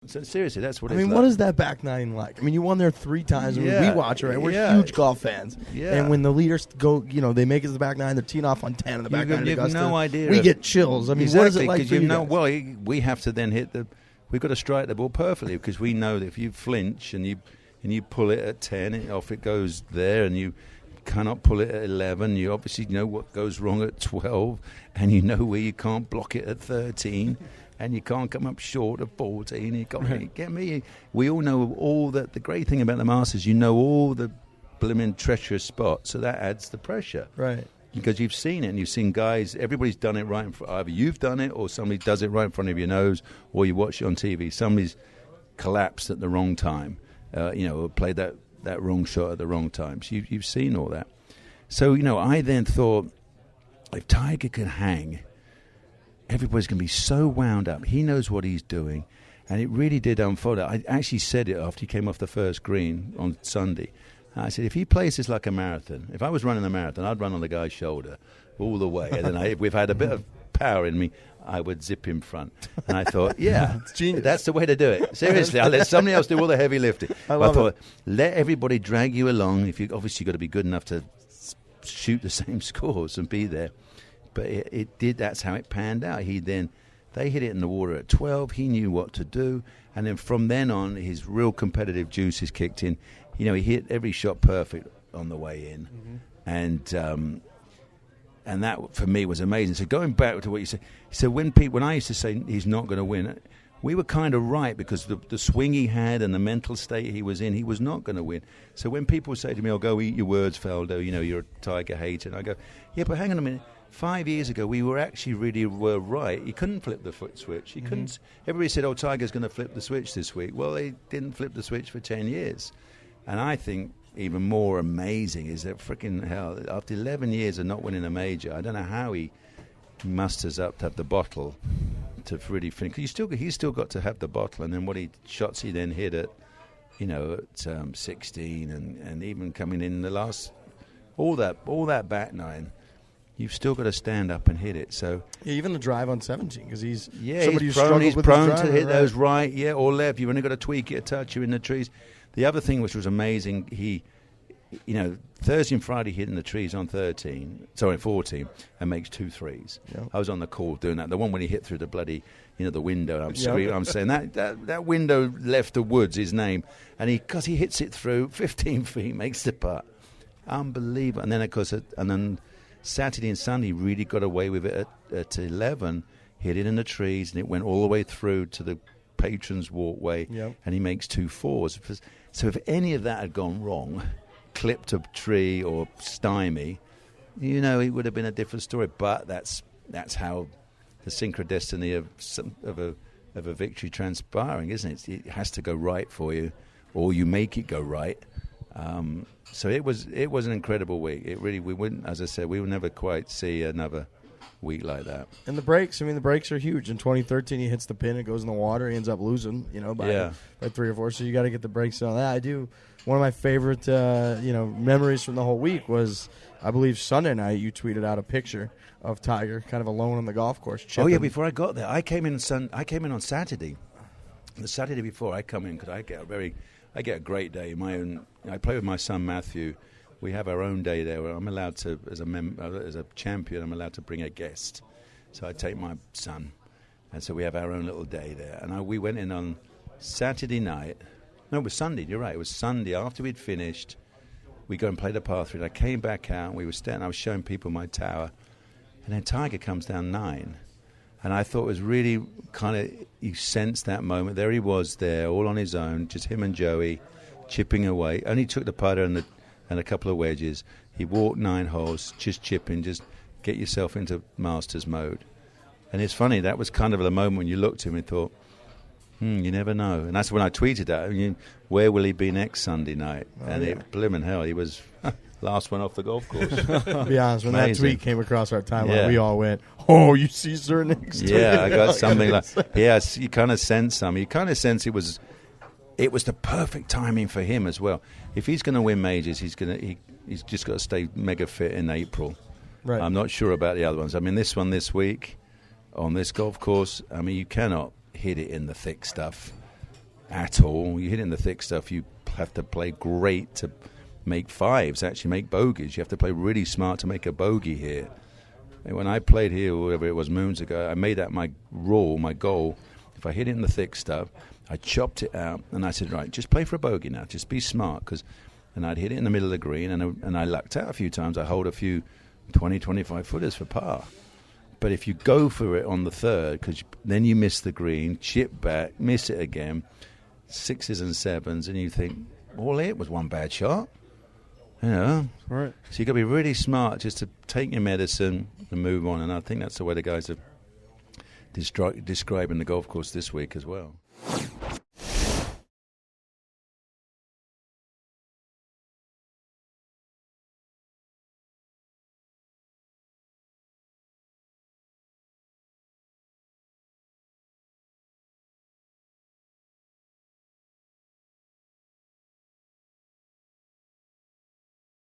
So seriously, that's what I it's mean, like. what is that back nine like? I mean, you won there 3 times. I mean, we watch it, right? We're huge golf fans. Yeah. And when the leaders go, they make it to the back nine, they're teeing off on 10 in the back nine. You have no idea. We get chills. I mean, what is it like for you guys? Well, we have to then we've got to strike the ball perfectly because we know that if you flinch and you pull it at 10, off it goes there, and you cannot pull it at 11. You obviously know what goes wrong at 12, and you know where you can't block it at 13. And you can't come up short of 14. You got me. Get me. We all know all that. The great thing about the Masters, you know all the blimmin' treacherous spots, so that adds the pressure. Right. Because you've seen it, and you've seen guys. Everybody's done it right in front. Either you've done it, or somebody does it right in front of your nose, or you watch it on TV. Somebody's collapsed at the wrong time. Or played that wrong shot at the wrong time. So you've seen all that. So I then thought, if Tiger can hang, everybody's going to be so wound up. He knows what he's doing. And it really did unfold. I actually said it after he came off the first green on Sunday. I said, if he plays this like a marathon, if I was running a marathon, I'd run on the guy's shoulder all the way. And then if we've had a bit of power in me, I would zip in front. And I thought, it's genius. That's the way to do it. Seriously, I'll let somebody else do all the heavy lifting. I thought, let everybody drag you along. If you obviously got to be good enough to shoot the same scores and be there. But it did. That's how it panned out. They hit it in the water at 12. He knew what to do, and then from then on, his real competitive juices kicked in. He hit every shot perfect on the way in, and that for me was amazing. So going back to what you said, so when I used to say he's not going to win, we were kind of right because the swing he had and the mental state he was in, he was not going to win. So when people say to me, "Oh, go eat your words, Faldo," you're a Tiger hater, and I go, "Yeah, but hang on a minute. 5 years ago, we were actually really right. He couldn't flip the foot switch. He couldn't. Everybody said, "Oh, Tiger's going to flip the switch this week." Well, he didn't flip the switch for 10 years. And I think even more amazing is that freaking hell, after 11 years of not winning a major, I don't know how he musters up to have the bottle to really finish. He's still got to have the bottle, and then shots he then hit at 16, and even coming in the last all that back nine. You've still got to stand up and hit it. So even the drive on 17, because he's prone to hit those right, or left. You've only got to tweak it a touch. You're in the trees. The other thing which was amazing, he, Thursday and Friday hitting the trees on 14, and makes 2 threes. Yep. I was on the call doing that. The one when he hit through the bloody, the window. I'm screaming. I'm saying that window left the woods, his name, and because he hits it through 15 feet, makes the putt. Unbelievable. And then of course, Saturday and Sunday really got away with it at 11, hit it in the trees, and it went all the way through to the patrons' walkway, and he makes 2 fours. So if any of that had gone wrong, clipped a tree or stymie, it would have been a different story. But that's how the synchrodestiny of a victory transpiring, isn't it? It has to go right for you, or you make it go right. So it was an incredible week. We wouldn't, as I said, we will never quite see another week like that. And the breaks are huge. In 2013, he hits the pin, it goes in the water, he ends up losing, by 3 or 4. So you got to get the breaks on that. I do. One of my favorite, memories from the whole week was, I believe Sunday night, you tweeted out a picture of Tiger kind of alone on the golf course. Chipping. Oh yeah, before I got there, I came in on Saturday. The Saturday before I come in because I get a great day. I play with my son Matthew. We have our own day there where I'm allowed to, as a champion, I'm allowed to bring a guest. So I take my son, and so we have our own little day there. And we went in on Saturday night. No, it was Sunday. You're right. It was Sunday after we'd finished. We go and play the par 3. And I came back out, and we were standing. I was showing people my tower, and then Tiger comes down 9. And I thought it was really kind of, you sensed that moment. There he was there, all on his own, just him and Joey, chipping away. Only took the putter and a couple of wedges. He walked 9 holes, just chipping, just get yourself into Masters mode. And it's funny, that was kind of the moment when you looked at him and thought, you never know. And that's when I tweeted that, where will he be next Sunday night? Blimmin' hell, he was last one off the golf course. To be honest, when that tweet came across our timeline, we all went, "Oh, you see Sir next to I got something like, yes, you kind of sense some. You kind of sense it was the perfect timing for him as well. If he's going to win majors, he's just got to stay mega fit in April. Right. I'm not sure about the other ones. I mean, this one this week on this golf course, you cannot hit it in the thick stuff at all. You hit it in the thick stuff, you have to play great to make fives, actually make bogeys. You have to play really smart to make a bogey here. And when I played here, whatever it was, moons ago, I made that my rule, my goal. If I hit it in the thick stuff, I chopped it out, and I said, right, just play for a bogey now. Just be smart. And I'd hit it in the middle of the green, and I lucked out a few times. I hold a few 20, 25 footers for par. But if you go for it on the third, because then you miss the green, chip back, miss it again, 6s and 7s, and you think, all it was one bad shot. You know? Right. So you've got to be really smart just to take your medicine and move on. And I think that's the way the guys are describing the golf course this week as well.